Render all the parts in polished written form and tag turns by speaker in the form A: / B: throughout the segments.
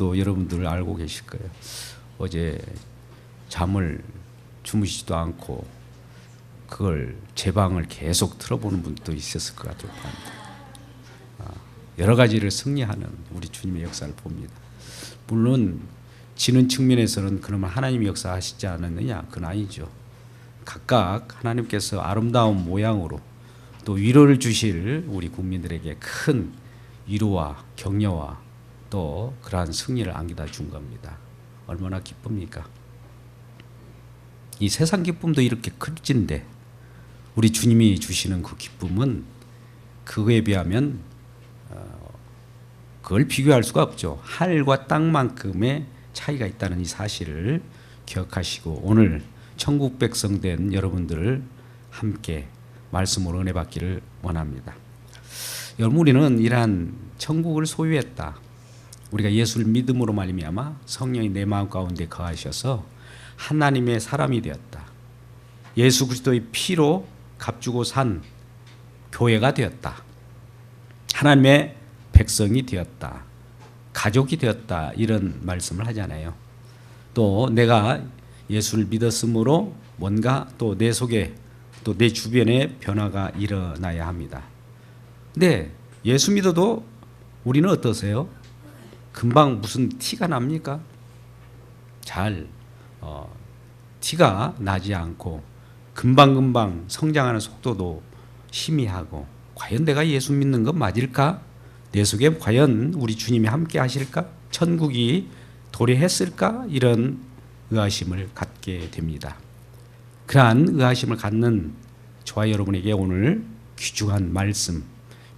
A: 분들도 여러분들 알고 계실 거예요. 어제 잠을 주무시지도 않고 그걸 제 방을 계속 틀어보는 분도 있었을 것 같아요. 여러 가지를 승리하는 우리 주님의 역사를 봅니다. 물론 지는 측면에서는 그러면 하나님이 역사하시지 않았느냐? 그건 아니죠. 각각 하나님께서 아름다운 모양으로 또 위로를 주실 우리 국민들에게 큰 위로와 격려와 또 그러한 승리를 안겨다 준 겁니다. 얼마나 기쁩니까? 이 세상 기쁨도 이렇게 클진데 우리 주님이 주시는 그 기쁨은 그거에 비하면 그걸 비교할 수가 없죠. 하늘과 땅만큼의 차이가 있다는 이 사실을 기억하시고 오늘 천국 백성 된 여러분들을 함께 말씀으로 은혜 받기를 원합니다. 여러분, 우리는 이러한 천국을 소유했다. 우리가 예수를 믿음으로 말미암아 성령이 내 마음 가운데 거하셔서 하나님의 사람이 되었다. 예수 그리스도의 피로 값주고 산 교회가 되었다. 하나님의 백성이 되었다. 가족이 되었다. 이런 말씀을 하잖아요. 또 내가 예수를 믿었으므로 뭔가 또 내 속에 또 내 주변에 변화가 일어나야 합니다. 근데 예수 믿어도 우리는 어떠세요? 금방 무슨 티가 납니까? 잘 티가 나지 않고 금방금방 성장하는 속도도 희미하고 과연 내가 예수 믿는 건 맞을까? 내 속에 과연 우리 주님이 함께 하실까? 천국이 도래했을까? 이런 의아심을 갖게 됩니다. 그러한 의아심을 갖는 저와 여러분에게 오늘 귀중한 말씀,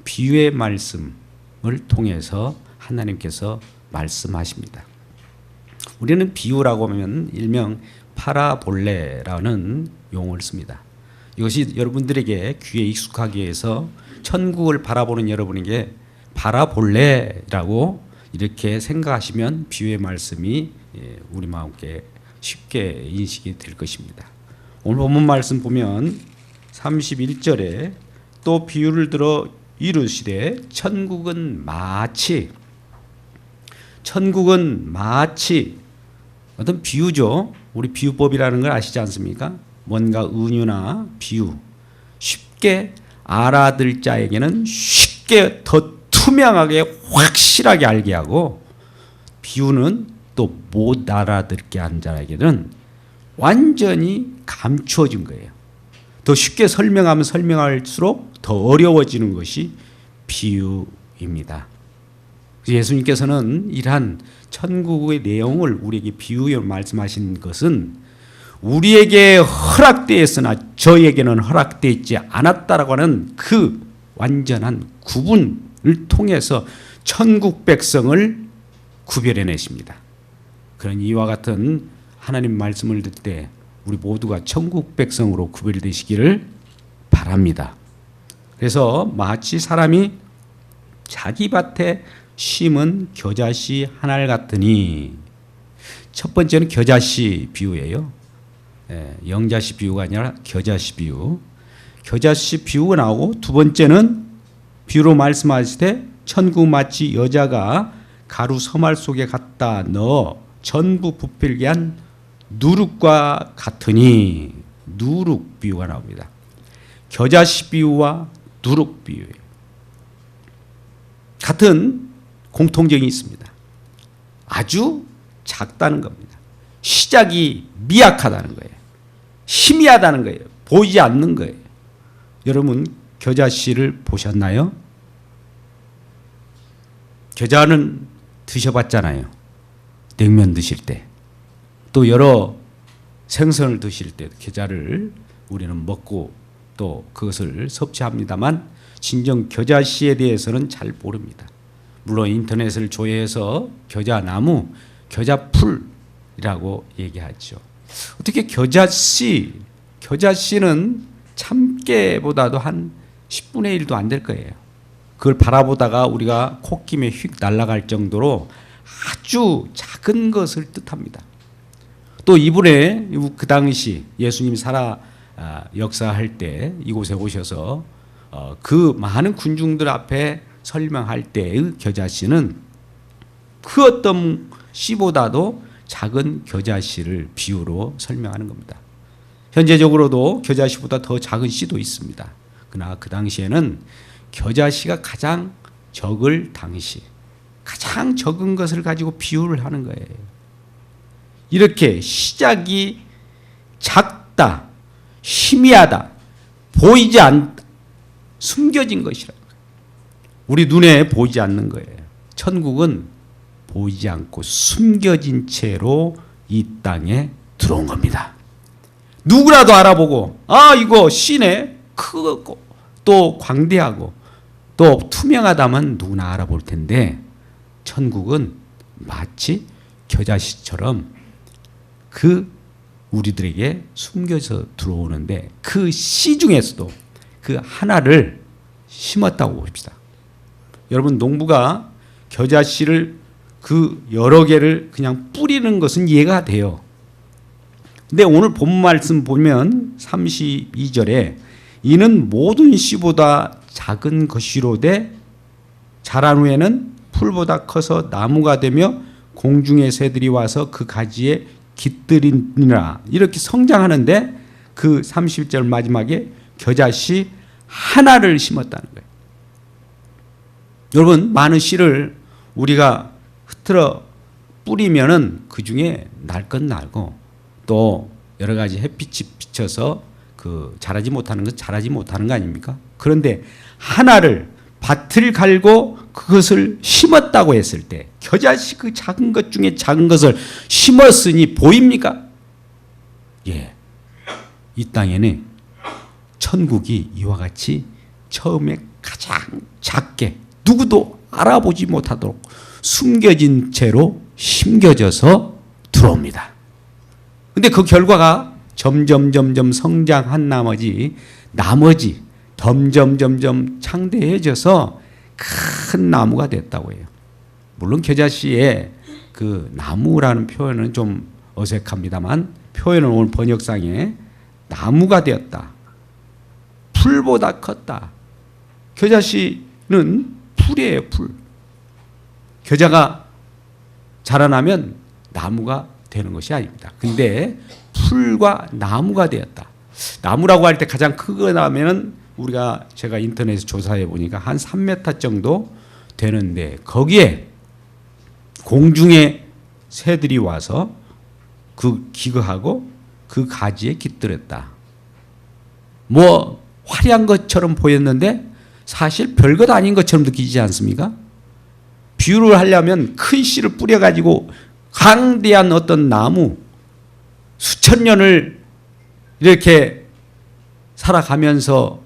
A: 비유의 말씀을 통해서 하나님께서 말씀하십니다. 우리는 비유라고 하면 일명 파라볼레라는 용어를 씁니다. 이것이 여러분들에게 귀에 익숙하기 위해서 천국을 바라보는 여러분에게 파라볼레라고 이렇게 생각하시면 비유의 말씀이 우리 마음께 쉽게 인식이 될 것입니다. 오늘 본문 말씀 보면 31절에 또 비유를 들어 이르시되 천국은 마치 어떤 비유죠. 우리 비유법이라는 걸 아시지 않습니까? 뭔가 은유나 비유 쉽게 알아들 자에게는 쉽게 더 투명하게 확실하게 알게 하고 비유는 또 못 알아듣게 한 자에게는 완전히 감추어진 거예요. 더 쉽게 설명하면 설명할수록 더 어려워지는 것이 비유입니다. 예수님께서는 이러한 천국의 내용을 우리에게 비유로 말씀하신 것은 우리에게 허락되었으나 저에게는 허락되어 있지 않았다라고 하는 그 완전한 구분을 통해서 천국 백성을 구별해내십니다. 그런 이와 같은 하나님 말씀을 듣을 때 우리 모두가 천국 백성으로 구별되시기를 바랍니다. 그래서 마치 사람이 자기 밭에 심은 겨자씨 하나 같으니, 첫 번째는 겨자씨 비유예요. 영자씨 비유가 아니라 겨자씨 비유. 겨자씨 비유가 나오고, 두 번째는 비유로 말씀하실 때 천국 마치 여자가 가루 서말 속에 갖다 넣어 전부 부풀게 한 누룩과 같으니, 누룩 비유가 나옵니다. 겨자씨 비유와 누룩 비유 같은 공통점이 있습니다. 아주 작다는 겁니다. 시작이 미약하다는 거예요. 희미하다는 거예요. 보이지 않는 거예요. 여러분 겨자씨를 보셨나요? 겨자는 드셔봤잖아요. 냉면 드실 때, 또 여러 생선을 드실 때 겨자를 우리는 먹고 또 그것을 섭취합니다만 진정 겨자씨에 대해서는 잘 모릅니다. 물론 인터넷을 조회해서 겨자나무, 겨자풀이라고 얘기하죠. 어떻게 겨자씨는 참깨보다도 한 10분의 1도 안 될 거예요. 그걸 바라보다가 우리가 콧김에 휙 날아갈 정도로 아주 작은 것을 뜻합니다. 또 이분의 그 당시 예수님이 역사할 때 이곳에 오셔서 그 많은 군중들 앞에 설명할 때의 겨자씨는 그 어떤 씨보다도 작은 겨자씨를 비유로 설명하는 겁니다. 현재적으로도 겨자씨보다 더 작은 씨도 있습니다. 그러나 그 당시에는 겨자씨가 가장 적을 당시, 가장 적은 것을 가지고 비유를 하는 거예요. 이렇게 시작이 작다, 희미하다, 보이지 않다, 숨겨진 것이라. 우리 눈에 보이지 않는 거예요. 천국은 보이지 않고 숨겨진 채로 이 땅에 들어온 겁니다. 누구라도 알아보고 이거 씨네, 크고 또 광대하고 또 투명하다면 누구나 알아볼 텐데 천국은 마치 겨자씨처럼 그 우리들에게 숨겨져 들어오는데 그 씨 중에서도 그 하나를 심었다고 봅시다. 여러분, 농부가 겨자씨를 그 여러 개를 그냥 뿌리는 것은 이해가 돼요. 근데 오늘 본 말씀 보면 32절에 이는 모든 씨보다 작은 것이로되 자란 후에는 풀보다 커서 나무가 되며 공중의 새들이 와서 그 가지에 깃들이니라. 이렇게 성장하는데 그 31절 마지막에 겨자씨 하나를 심었다는 거예요. 여러분, 많은 씨를 우리가 흩어져 뿌리면은 그 중에 날 건 날고 또 여러 가지 햇빛이 비쳐서 그 자라지 못하는 건 자라지 못하는 거 아닙니까? 그런데 하나를 밭을 갈고 그것을 심었다고 했을 때 겨자씨 그 작은 것 중에 작은 것을 심었으니 보입니까? 예. 이 땅에는 천국이 이와 같이 처음에 가장 작게 누구도 알아보지 못하도록 숨겨진 채로 심겨져서 들어옵니다. 근데 그 결과가 점점 성장한 나머지 점점 창대해져서 큰 나무가 됐다고 해요. 물론 겨자씨의 그 나무라는 표현은 좀 어색합니다만 표현은 오늘 번역상에 나무가 되었다. 풀보다 컸다. 겨자씨는 풀이에요, 풀. 겨자가 자라나면 나무가 되는 것이 아닙니다. 근데 풀과 나무가 되었다. 나무라고 할 때 가장 크거 나면은 제가 인터넷에 조사해 보니까 한 3m 정도 되는데 거기에 공중의 새들이 와서 그 기거하고 그 가지에 깃들었다. 뭐 화려한 것처럼 보였는데 사실 별것 아닌 것처럼 느끼지 않습니까? 비유를 하려면 큰 씨를 뿌려가지고 강대한 어떤 나무 수천 년을 이렇게 살아가면서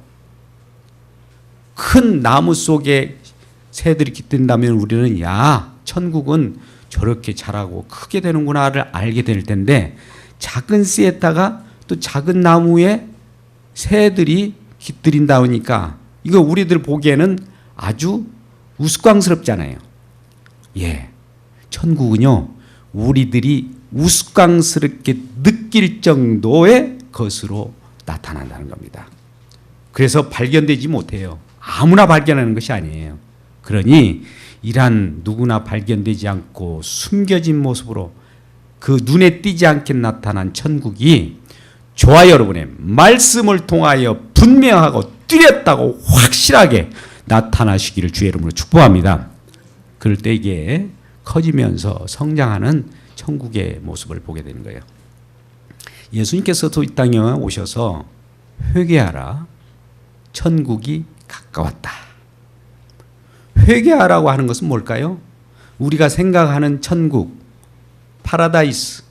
A: 큰 나무 속에 새들이 깃든다면 우리는 천국은 저렇게 자라고 크게 되는구나를 알게 될 텐데 작은 씨에다가 또 작은 나무에 새들이 깃들인다 보니까 이거 우리들 보기에는 아주 우스꽝스럽잖아요. 예. 천국은요, 우리들이 우스꽝스럽게 느낄 정도의 것으로 나타난다는 겁니다. 그래서 발견되지 못해요. 아무나 발견하는 것이 아니에요. 그러니 이러한 누구나 발견되지 않고 숨겨진 모습으로 그 눈에 띄지 않게 나타난 천국이 저와 여러분의 말씀을 통하여 분명하고 뚜렷하고 확실하게 나타나시기를 주의 이름으로 축복합니다. 그럴 때 이게 커지면서 성장하는 천국의 모습을 보게 되는 거예요. 예수님께서도 이 땅에 오셔서 회개하라, 천국이 가까웠다. 회개하라고 하는 것은 뭘까요? 우리가 생각하는 천국, 파라다이스,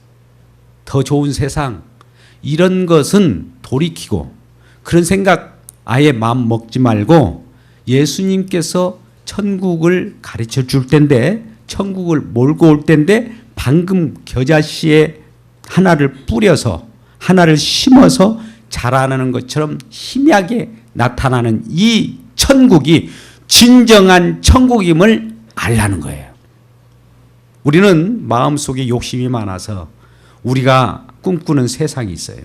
A: 더 좋은 세상, 이런 것은 돌이키고 그런 생각 아예 마음 먹지 말고 예수님께서 천국을 가르쳐 줄 텐데, 천국을 몰고 올 텐데 방금 겨자씨에 하나를 뿌려서 하나를 심어서 자라나는 것처럼 희미하게 나타나는 이 천국이 진정한 천국임을 알라는 거예요. 우리는 마음속에 욕심이 많아서 우리가 꿈꾸는 세상이 있어요.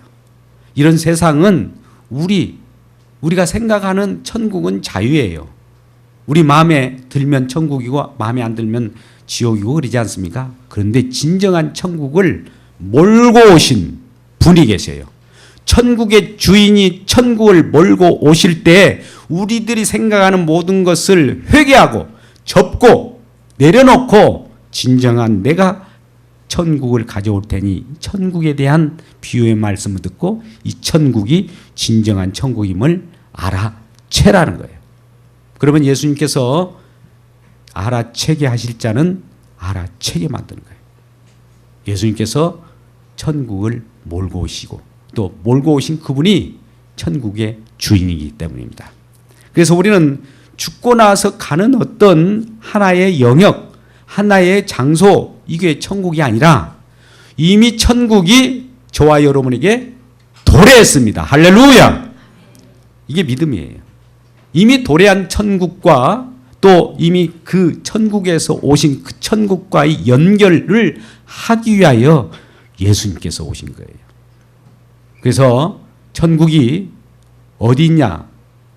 A: 이런 세상은 우리가 생각하는 천국은 자유예요. 우리 마음에 들면 천국이고 마음에 안 들면 지옥이고 그러지 않습니까? 그런데 진정한 천국을 몰고 오신 분이 계세요. 천국의 주인이 천국을 몰고 오실 때 우리들이 생각하는 모든 것을 회개하고 접고 내려놓고 진정한 내가 천국을 가져올 테니 천국에 대한 비유의 말씀을 듣고 이 천국이 진정한 천국임을 알아채라는 거예요. 그러면 예수님께서 알아채게 하실 자는 알아채게 만드는 거예요. 예수님께서 천국을 몰고 오시고 또 몰고 오신 그분이 천국의 주인이기 때문입니다. 그래서 우리는 죽고 나서 가는 어떤 하나의 영역, 하나의 장소, 이게 천국이 아니라 이미 천국이 저와 여러분에게 도래했습니다. 할렐루야! 이게 믿음이에요. 이미 도래한 천국과 또 이미 그 천국에서 오신 그 천국과의 연결을 하기 위하여 예수님께서 오신 거예요. 그래서 천국이 어디 있냐,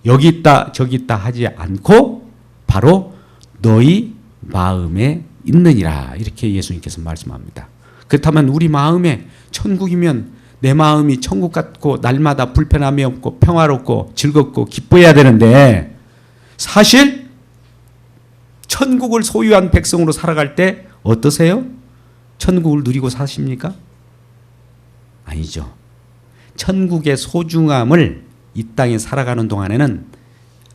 A: 여기 있다 저기 있다 하지 않고 바로 너희 마음에 있느니라, 이렇게 예수님께서 말씀합니다. 그렇다면 우리 마음에 천국이면 내 마음이 천국 같고 날마다 불편함이 없고 평화롭고 즐겁고 기뻐해야 되는데, 사실 천국을 소유한 백성으로 살아갈 때 어떠세요? 천국을 누리고 사십니까? 아니죠. 천국의 소중함을 이 땅에 살아가는 동안에는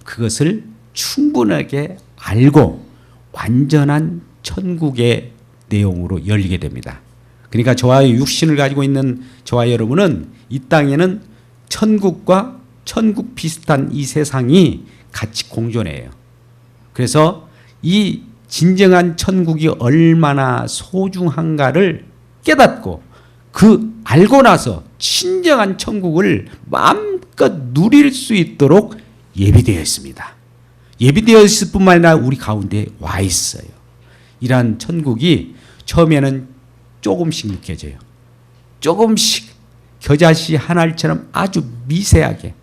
A: 그것을 충분하게 알고 완전한 천국의 내용으로 열리게 됩니다. 그러니까 저와의 육신을 가지고 있는 저와 여러분은 이 땅에는 천국과 천국 비슷한 이 세상이 같이 공존해요. 그래서 이 진정한 천국이 얼마나 소중한가를 깨닫고 그 알고 나서 진정한 천국을 마음껏 누릴 수 있도록 예비되어 있습니다. 예비되어 있을 뿐만 아니라 우리 가운데 와 있어요. 이러한 천국이 처음에는 조금씩 느껴져요. 조금씩 겨자씨 한 알처럼 아주 미세하게.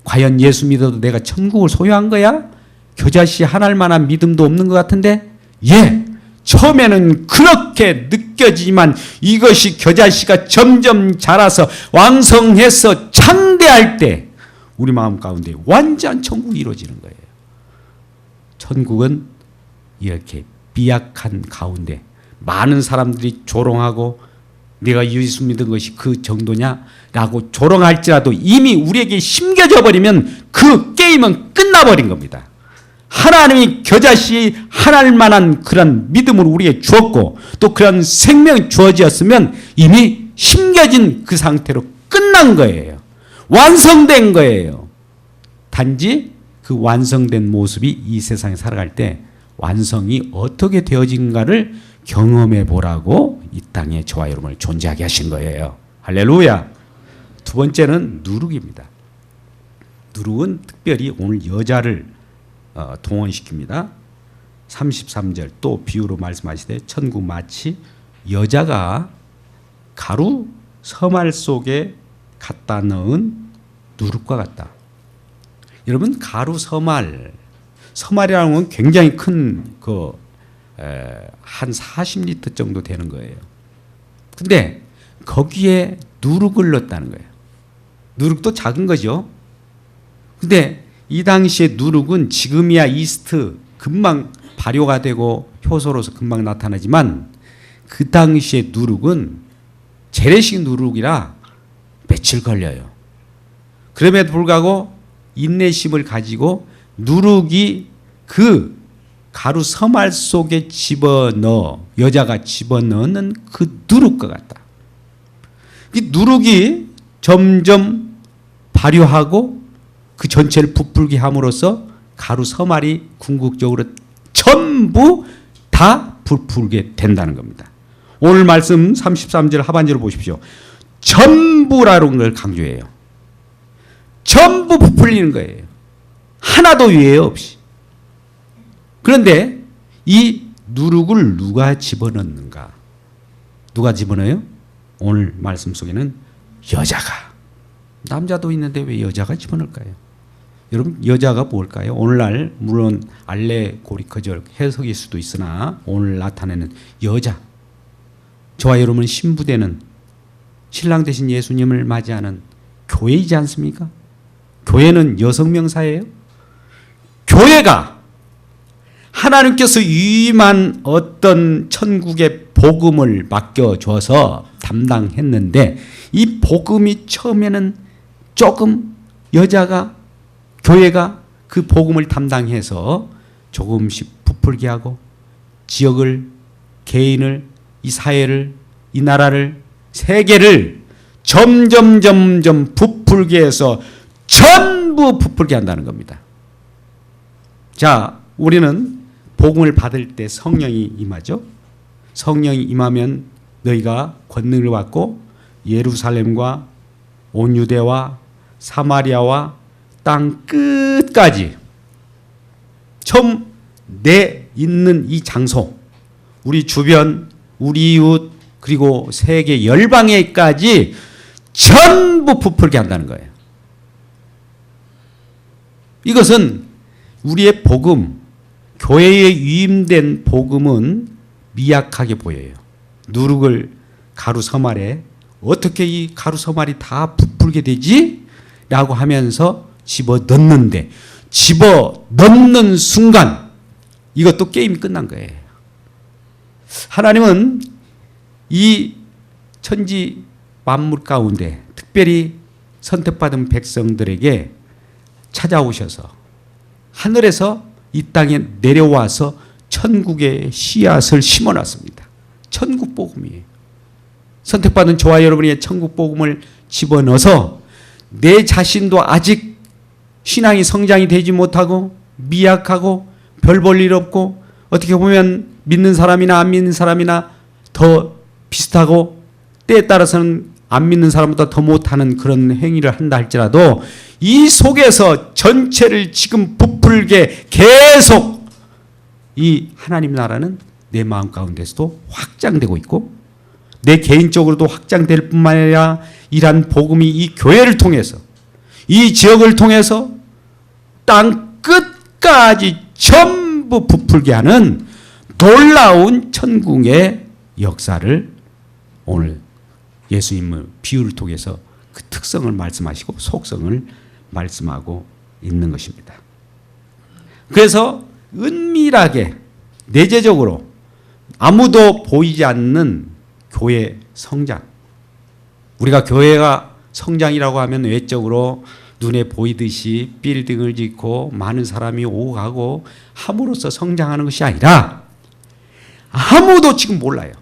A: 과연 예수 믿어도 내가 천국을 소유한 거야? 겨자씨 한 알만한 믿음도 없는 것 같은데? 예! 처음에는 그렇게 느껴지지만 이것이 겨자씨가 점점 자라서 왕성해서 창대할 때 우리 마음 가운데 완전 천국이 이루어지는 거예요. 천국은 이렇게 미약한 가운데 많은 사람들이 조롱하고 내가 예수 믿은 것이 그 정도냐라고 조롱할지라도 이미 우리에게 심겨져 버리면 그 게임은 끝나버린 겁니다. 하나님이 겨자씨 하나일 만한 그런 믿음을 우리에게 주었고 또 그런 생명이 주어졌으면 이미 심겨진 그 상태로 끝난 거예요. 완성된 거예요. 단지 그 완성된 모습이 이 세상에 살아갈 때 완성이 어떻게 되어진가를 경험해 보라고 이 땅에 저와 여러분을 존재하게 하신 거예요. 할렐루야. 두 번째는 누룩입니다. 누룩은 특별히 오늘 여자를 동원시킵니다. 33절 또 비유로 말씀하시되 천국 마치 여자가 가루 서말 속에 갖다 넣은 누룩과 같다. 여러분 가루 서말이라는 건 굉장히 큰 한 40리터 정도 되는 거예요. 근데 거기에 누룩을 넣었다는 거예요. 누룩도 작은 거죠. 근데 이 당시에 누룩은 지금이야 이스트 금방 발효가 되고 효소로서 금방 나타나지만 그 당시에 누룩은 재래식 누룩이라 며칠 걸려요. 그럼에도 불구하고 인내심을 가지고 누룩이 그 가루 서말 속에 집어넣어 여자가 집어넣는 그 누룩과 같다. 이 누룩이 점점 발효하고 그 전체를 부풀게 함으로써 가루 서말이 궁극적으로 전부 다 부풀게 된다는 겁니다. 오늘 말씀 33절 하반절을 보십시오. 전부라는 걸 강조해요. 전부 부풀리는 거예요. 하나도 유예 없이. 그런데 이 누룩을 누가 집어넣는가? 누가 집어넣어요? 오늘 말씀 속에는 여자가. 남자도 있는데 왜 여자가 집어넣을까요? 여러분 여자가 뭘까요? 오늘날 물론 알레고리커적 해석일 수도 있으나 오늘 나타내는 여자. 저와 여러분은 신부되는 신랑 되신 예수님을 맞이하는 교회이지 않습니까? 교회는 여성 명사예요. 교회가 하나님께서 위임한 어떤 천국의 복음을 맡겨줘서 담당했는데 이 복음이 처음에는 조금 여자가 교회가 그 복음을 담당해서 조금씩 부풀게 하고 지역을, 개인을, 이 사회를, 이 나라를, 세계를 점점 부풀게 해서 전부 부풀게 한다는 겁니다. 자, 우리는 복음을 받을 때 성령이 임하죠. 성령이 임하면 너희가 권능을 받고 예루살렘과 온 유대와 사마리아와 땅 끝까지 처음 내 있는 이 장소, 우리 주변, 우리 이웃, 그리고 세계 열방에까지 전부 부풀게 한다는 거예요. 이것은 우리의 복음, 교회에 위임된 복음은 미약하게 보여요. 누룩을 가루 서말에 어떻게 이 가루 서말이 다 부풀게 되지? 라고 하면서 집어넣는데 집어넣는 순간 이것도 게임이 끝난 거예요. 하나님은 이 천지 만물 가운데 특별히 선택받은 백성들에게 찾아오셔서 하늘에서 이 땅에 내려와서 천국의 씨앗을 심어놨습니다. 천국 복음이에요. 선택받은 저와 여러분의 천국 복음을 집어넣어서 내 자신도 아직 신앙이 성장이 되지 못하고 미약하고 별 볼 일 없고 어떻게 보면 믿는 사람이나 안 믿는 사람이나 더 비슷하고 때에 따라서는 안 믿는 사람보다 더 못하는 그런 행위를 한다 할지라도 이 속에서 전체를 지금 부풀게 계속 이 하나님 나라는 내 마음 가운데서도 확장되고 있고 내 개인적으로도 확장될 뿐만 아니라 이러한 복음이 이 교회를 통해서 이 지역을 통해서 땅 끝까지 전부 부풀게 하는 놀라운 천국의 역사를 오늘 예수님의 비유를 통해서 그 특성을 말씀하시고 속성을 말씀하고 있는 것입니다. 그래서 은밀하게 내재적으로 아무도 보이지 않는 교회 성장. 우리가 교회가 성장이라고 하면 외적으로 눈에 보이듯이 빌딩을 짓고 많은 사람이 오고 가고 함으로써 성장하는 것이 아니라 아무도 지금 몰라요.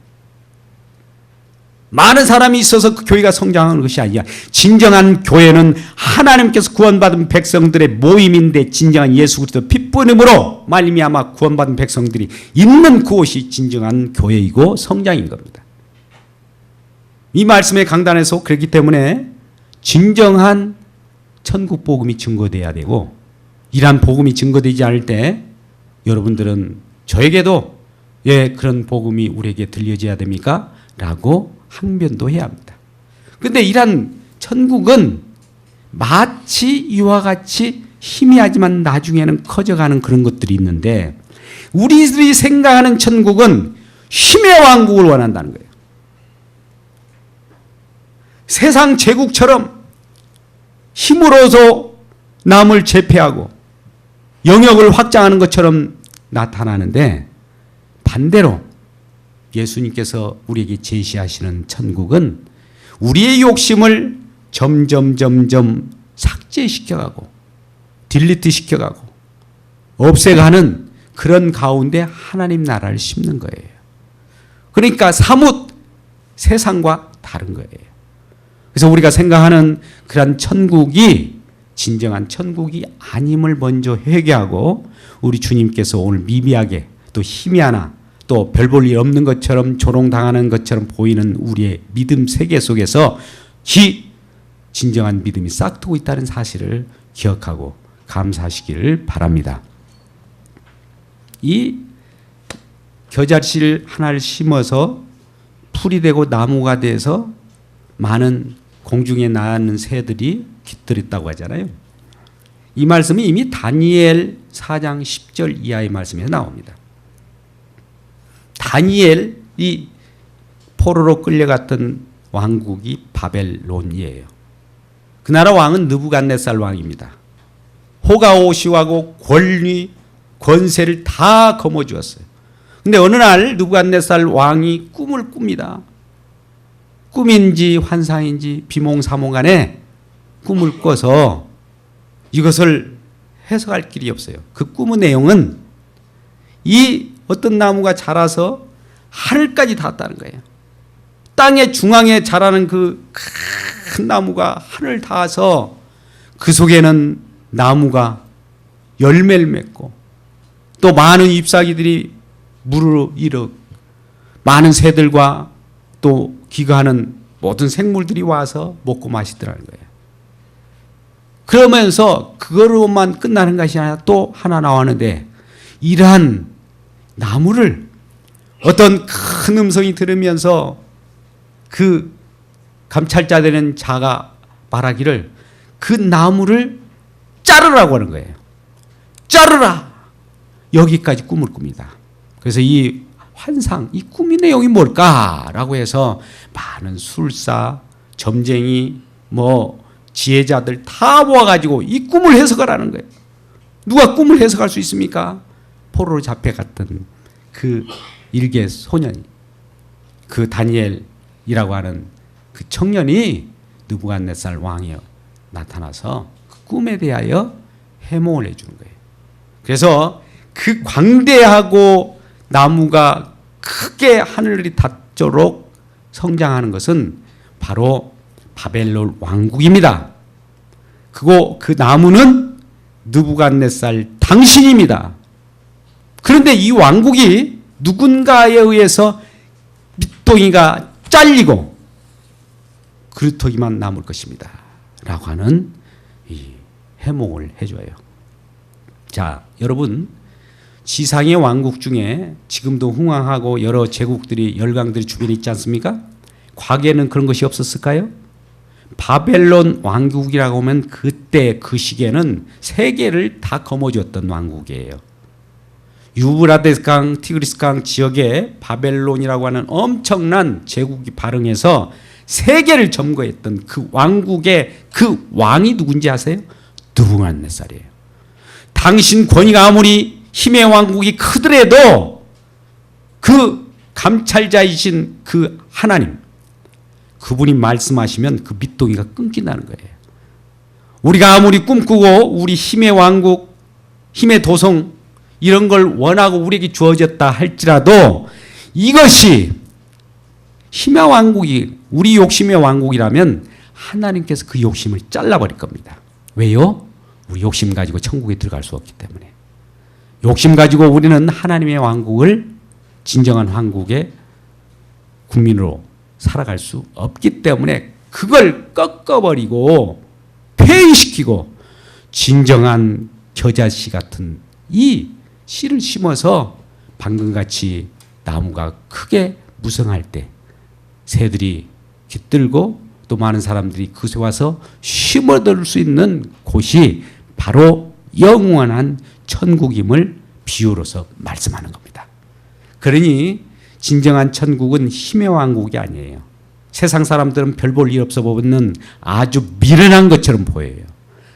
A: 많은 사람이 있어서 그 교회가 성장하는 것이 아니라 진정한 교회는 하나님께서 구원받은 백성들의 모임인데 진정한 예수 그리스도 핏부림으로 말미암아 구원받은 백성들이 있는 그곳이 진정한 교회이고 성장인 겁니다. 이 말씀의 강단에서 그렇기 때문에 진정한 천국 복음이 증거돼야 되고 이러한 복음이 증거되지 않을 때 여러분들은 저에게도 예 그런 복음이 우리에게 들려져야 됩니까? 라고 항변도 해야 합니다. 그런데 이러한 천국은 마치 이와 같이 희미하지만 나중에는 커져가는 그런 것들이 있는데 우리들이 생각하는 천국은 힘의 왕국을 원한다는 거예요. 세상 제국처럼 힘으로서 남을 제패하고 영역을 확장하는 것처럼 나타나는데 반대로 예수님께서 우리에게 제시하시는 천국은 우리의 욕심을 점점 삭제시켜가고 딜리트 시켜가고 없애가는 그런 가운데 하나님 나라를 심는 거예요. 그러니까 사뭇 세상과 다른 거예요. 그래서 우리가 생각하는 그런 천국이 진정한 천국이 아님을 먼저 회개하고 우리 주님께서 오늘 미미하게 또 희미하나 또 별 볼 일 없는 것처럼 조롱당하는 것처럼 보이는 우리의 믿음 세계 속에서 진정한 믿음이 싹트고 있다는 사실을 기억하고 감사하시기를 바랍니다. 이 겨자씨를 하나를 심어서 풀이 되고 나무가 돼서 많은 공중에 나는 새들이 깃들었다고 하잖아요. 이 말씀이 이미 다니엘 4장 10절 이하의 말씀에서 나옵니다. 다니엘이 포로로 끌려갔던 왕국이 바벨론이에요. 그 나라 왕은 느부갓네살 왕입니다. 호가호시하고 권위, 권세를 다 거머쥐었어요. 근데 어느 날 느부갓네살 왕이 꿈을 꿉니다. 꿈인지 환상인지 비몽사몽간에 꿈을 꿔서 이것을 해석할 길이 없어요. 그 꿈의 내용은 이 어떤 나무가 자라서 하늘까지 닿았다는 거예요. 땅의 중앙에 자라는 그 큰 나무가 하늘 닿아서 그 속에는 나무가 열매를 맺고 또 많은 잎사귀들이 물을 잃어 많은 새들과 또 기거하는 모든 생물들이 와서 먹고 마시더라는 거예요. 그러면서 그거로만 끝나는 것이 아니라 또 하나 나왔는데 이러한 나무를 어떤 큰 음성이 들으면서 그 감찰자 되는 자가 말하기를 그 나무를 자르라고 하는 거예요. 자르라! 여기까지 꿈을 꿉니다. 그래서 이 환상, 이 꿈의 내용이 뭘까라고 해서 많은 술사, 점쟁이, 지혜자들 다 모아가지고 이 꿈을 해석하라는 거예요. 누가 꿈을 해석할 수 있습니까? 포로로 잡혀갔던 그 일개 소년이, 그 다니엘이라고 하는 그 청년이 느부갓네살 왕이 나타나서 그 꿈에 대하여 해몽을 해주는 거예요. 그래서 그 광대하고 나무가 크게 하늘이 닿도록 성장하는 것은 바로 바벨론 왕국입니다. 그 나무는 느부갓네살 당신입니다. 그런데 이 왕국이 누군가에 의해서 밑동이가 잘리고 그루터기만 남을 것입니다. 라고 하는 이 해몽을 해줘요. 자, 여러분, 지상의 왕국 중에 지금도 흥왕하고 여러 제국들이, 열강들이 주변에 있지 않습니까? 과거에는 그런 것이 없었을까요? 바벨론 왕국이라고 하면 그때 그 시기에는 세계를 다 거머쥐었던 왕국이에요. 유브라데스 강, 티그리스 강 지역에 바벨론이라고 하는 엄청난 제국이 발흥해서 세계를 점거했던 그 왕국의 그 왕이 누군지 아세요? 느부갓네살이에요. 당신 권위가 아무리 힘의 왕국이 크더라도 그 감찰자이신 그 하나님, 그분이 말씀하시면 그 밑동이가 끊긴다는 거예요. 우리가 아무리 꿈꾸고 우리 힘의 왕국, 힘의 도성 이런 걸 원하고 우리에게 주어졌다 할지라도 이것이 힘의 왕국이 우리 욕심의 왕국이라면 하나님께서 그 욕심을 잘라버릴 겁니다. 왜요? 우리 욕심 가지고 천국에 들어갈 수 없기 때문에. 욕심 가지고 우리는 하나님의 왕국을 진정한 왕국의 국민으로 살아갈 수 없기 때문에 그걸 꺾어버리고 폐위시키고 진정한 겨자씨 같은 이 씨를 심어서 방금같이 나무가 크게 무성할 때 새들이 깃들고 또 많은 사람들이 그곳에 와서 심어들 수 있는 곳이 바로 영원한 천국임을 비유로서 말씀하는 겁니다. 그러니 진정한 천국은 힘의 왕국이 아니에요. 세상 사람들은 별 볼 일 없어 보이는 아주 미련한 것처럼 보여요.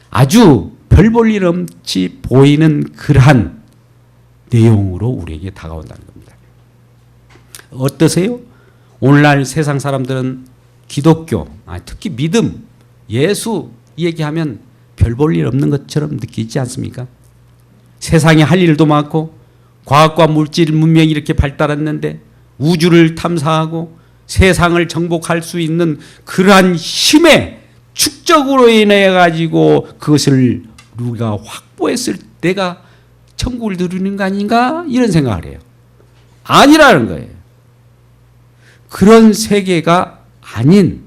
A: 아주 별 볼 일 없이 보이는 그러한 내용으로 우리에게 다가온다는 겁니다. 어떠세요? 오늘날 세상 사람들은 기독교, 특히 믿음, 예수 얘기하면 별 볼 일 없는 것처럼 느끼지 않습니까? 세상에 할 일도 많고 과학과 물질 문명이 이렇게 발달했는데 우주를 탐사하고 세상을 정복할 수 있는 그러한 힘의 축적으로 인해 가지고 그것을 우리가 확보했을 때가 천국을 누리는 거 아닌가 이런 생각을 해요. 아니라는 거예요. 그런 세계가 아닌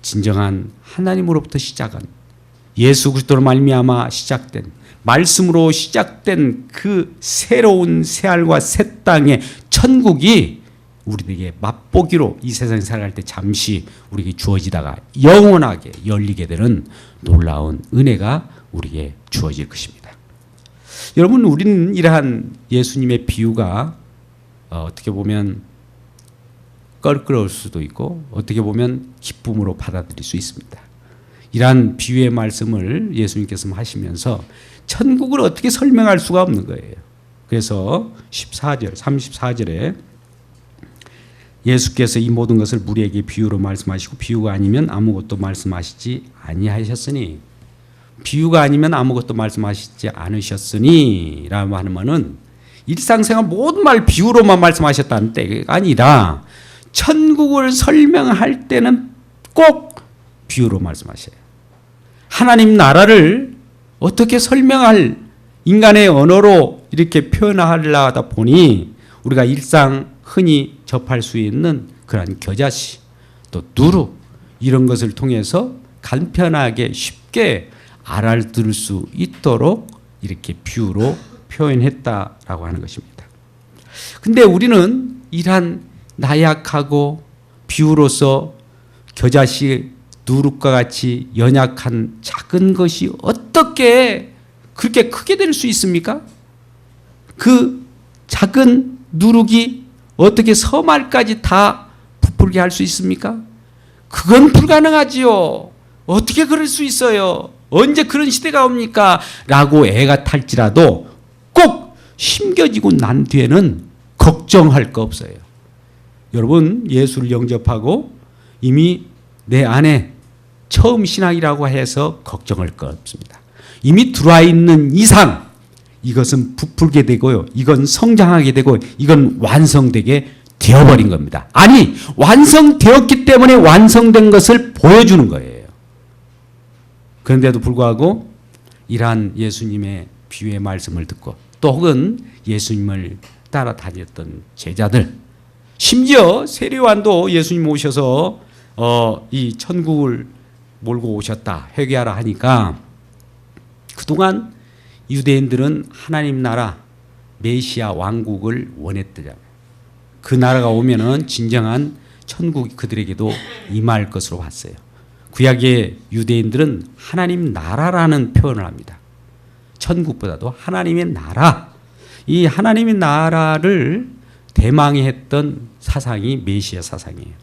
A: 진정한 하나님으로부터 시작한 예수 그리스도로 말미암아 시작된 말씀으로 시작된 그 새로운 새하늘과 새 땅의 천국이 우리에게 맛보기로 이 세상에 살아갈 때 잠시 우리에게 주어지다가 영원하게 열리게 되는 놀라운 은혜가 우리에게 주어질 것입니다. 여러분, 우리는 이러한 예수님의 비유가 어떻게 보면 껄끄러울 수도 있고 어떻게 보면 기쁨으로 받아들일 수 있습니다. 이러한 비유의 말씀을 예수님께서 하시면서 천국을 어떻게 설명할 수가 없는 거예요. 그래서 34절에 예수께서 이 모든 것을 무리에게 비유로 말씀하시고 비유가 아니면 아무것도 말씀하시지 아니하셨으니, 비유가 아니면 아무것도 말씀하시지 않으셨으니 라고 하면은 일상생활 모든 말 비유로만 말씀하셨다는 때가 아니라 천국을 설명할 때는 꼭 비유로 말씀하셔요. 하나님 나라를 어떻게 설명할 인간의 언어로 이렇게 표현하려 하다 보니 우리가 일상 흔히 접할 수 있는 그런 겨자씨, 또 누룩 이런 것을 통해서 간편하게 쉽게 알아들을 수 있도록 이렇게 비유로 표현했다라고 하는 것입니다. 근데 우리는 이러한 나약하고 비유로서 겨자씨, 누룩과 같이 연약한 작은 것이 어떻게 그렇게 크게 될 수 있습니까? 그 작은 누룩이 어떻게 서말까지 다 부풀게 할 수 있습니까? 그건 불가능하지요. 어떻게 그럴 수 있어요? 언제 그런 시대가 옵니까? 라고 애가 탈지라도 꼭 심겨지고 난 뒤에는 걱정할 거 없어요. 여러분, 예수를 영접하고 이미 내 안에 처음 신앙이라고 해서 걱정할 거 없습니다. 이미 들어와 있는 이상 이것은 부풀게 되고요. 이건 성장하게 되고 이건 완성되게 되어버린 겁니다. 아니, 완성되었기 때문에 완성된 것을 보여주는 거예요. 그런데도 불구하고 이러한 예수님의 비유의 말씀을 듣고 또 혹은 예수님을 따라다녔던 제자들, 심지어 세례요한도 예수님 오셔서 이 천국을 몰고 오셨다, 회개하라 하니까 그동안 유대인들은 하나님 나라 메시아 왕국을 원했더라고요. 그 나라가 오면은 진정한 천국이 그들에게도 임할 것으로 봤어요. 구약의 유대인들은 하나님 나라라는 표현을 합니다. 천국보다도 하나님의 나라, 이 하나님의 나라를 대망히 했던 사상이 메시아 사상이에요.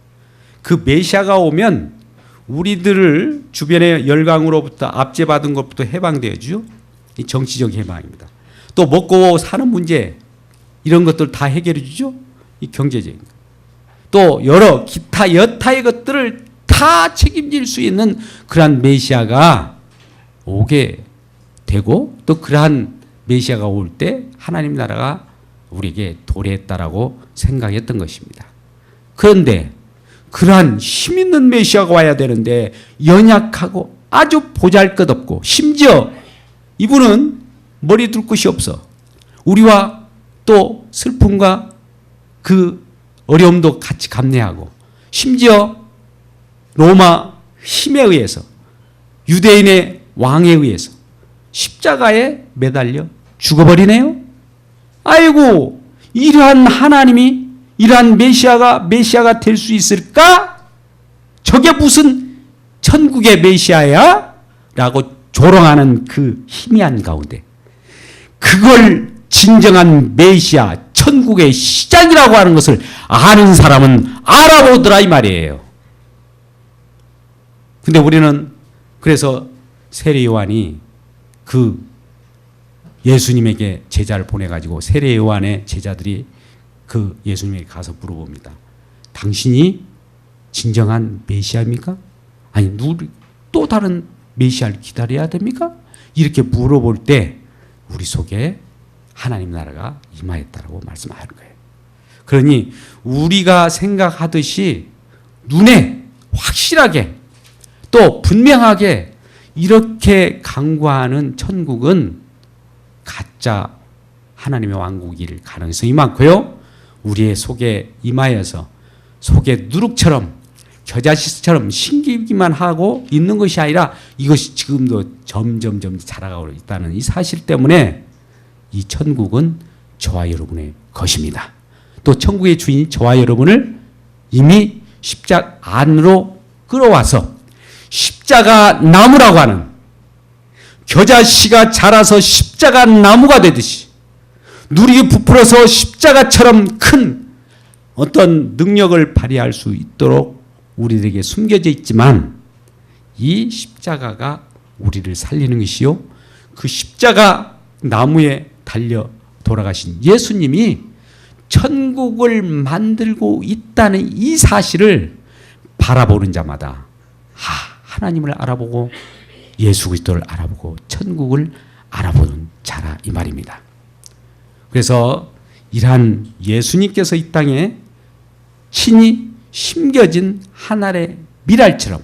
A: 그 메시아가 오면 우리들을 주변의 열강으로부터 압제받은 것부터 해방되어주죠. 이 정치적 해방입니다. 또 먹고 사는 문제 이런 것들 다 해결해 주죠. 이 경제적인 것. 또 여러 기타 여타의 것들을 다 책임질 수 있는 그러한 메시아가 오게 되고 또 그러한 메시아가 올 때 하나님 나라가 우리에게 도래했다라고 생각했던 것입니다. 그런데 그러한 힘 있는 메시아가 와야 되는데 연약하고 아주 보잘것없고 심지어 이분은 머리 둘 곳이 없어. 우리와 또 슬픔과 그 어려움도 같이 감내하고 심지어 로마 힘에 의해서 유대인의 왕에 의해서 십자가에 매달려 죽어버리네요. 아이고, 이러한 하나님이 이러한 메시아가 될 수 있을까? 저게 무슨 천국의 메시아야? 라고 조롱하는 그 희미한 가운데 그걸 진정한 메시아, 천국의 시작이라고 하는 것을 아는 사람은 알아보더라 이 말이에요. 근데 우리는 그래서 세례 요한이 그 예수님에게 제자를 보내가지고 세례 요한의 제자들이 그 예수님에게 가서 물어봅니다. 당신이 진정한 메시아입니까? 아니, 또 다른 메시아를 기다려야 됩니까? 이렇게 물어볼 때 우리 속에 하나님 나라가 임하였다라고 말씀하는 거예요. 그러니 우리가 생각하듯이 눈에 확실하게 또 분명하게 이렇게 강구하는 천국은 가짜 하나님의 왕국일 가능성이 많고요. 우리의 속에 임하여서 속에 누룩처럼 겨자씨처럼 신기기만 하고 있는 것이 아니라 이것이 지금도 점점 자라가고 있다는 이 사실 때문에 이 천국은 저와 여러분의 것입니다. 또 천국의 주인이 저와 여러분을 이미 십자가 안으로 끌어와서 십자가 나무라고 하는 겨자씨가 자라서 십자가 나무가 되듯이 누리기 부풀어서 십자가처럼 큰 어떤 능력을 발휘할 수 있도록 우리에게 숨겨져 있지만 이 십자가가 우리를 살리는 것이요, 그 십자가 나무에 달려 돌아가신 예수님이 천국을 만들고 있다는 이 사실을 바라보는 자마다 하나님을 알아보고 예수 그리스도를 알아보고 천국을 알아보는 자라 이 말입니다. 그래서 이러한 예수님께서 이 땅에 친히 심겨진 한 알의 밀알처럼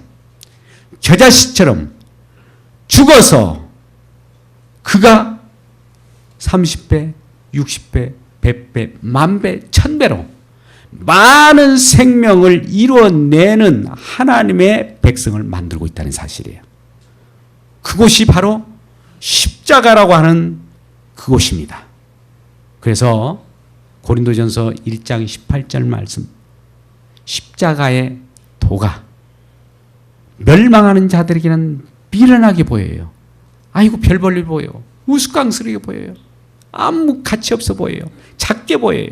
A: 겨자씨처럼 죽어서 그가 30배, 60배, 100배, 만배, 1000배로 많은 생명을 이루어내는 하나님의 백성을 만들고 있다는 사실이에요. 그곳이 바로 십자가라고 하는 그곳입니다. 그래서 고린도전서 1장 18절 말씀, 십자가의 도가 멸망하는 자들에게는 미련하게 보여요. 아이고 별 볼일 보여요. 우스꽝스럽게 보여요. 아무 가치 없어 보여요. 작게 보여요.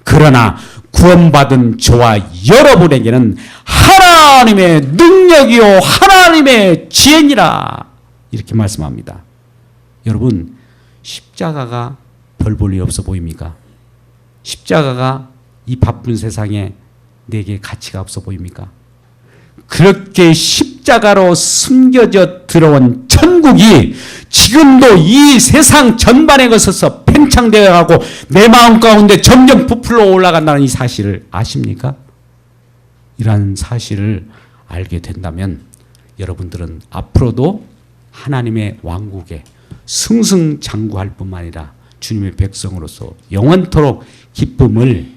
A: 그러나 구원받은 저와 여러분에게는 하나님의 능력이요 하나님의 지혜니라 이렇게 말씀합니다. 여러분, 십자가가 별 볼 일 없어 보입니까? 십자가가 이 바쁜 세상에 내게 가치가 없어 보입니까? 그렇게 십자가로 숨겨져 들어온 천국이 지금도 이 세상 전반에 걸쳐서 팽창되어 가고 내 마음 가운데 점점 부풀어 올라간다는 이 사실을 아십니까? 이러한 사실을 알게 된다면 여러분들은 앞으로도 하나님의 왕국에 승승장구할 뿐만 아니라 주님의 백성으로서 영원토록 기쁨을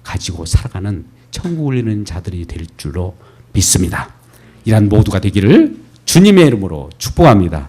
A: 가지고 살아가는 천국을 이루는 자들이 될 줄로 믿습니다. 이러한 모두가 되기를 주님의 이름으로 축복합니다.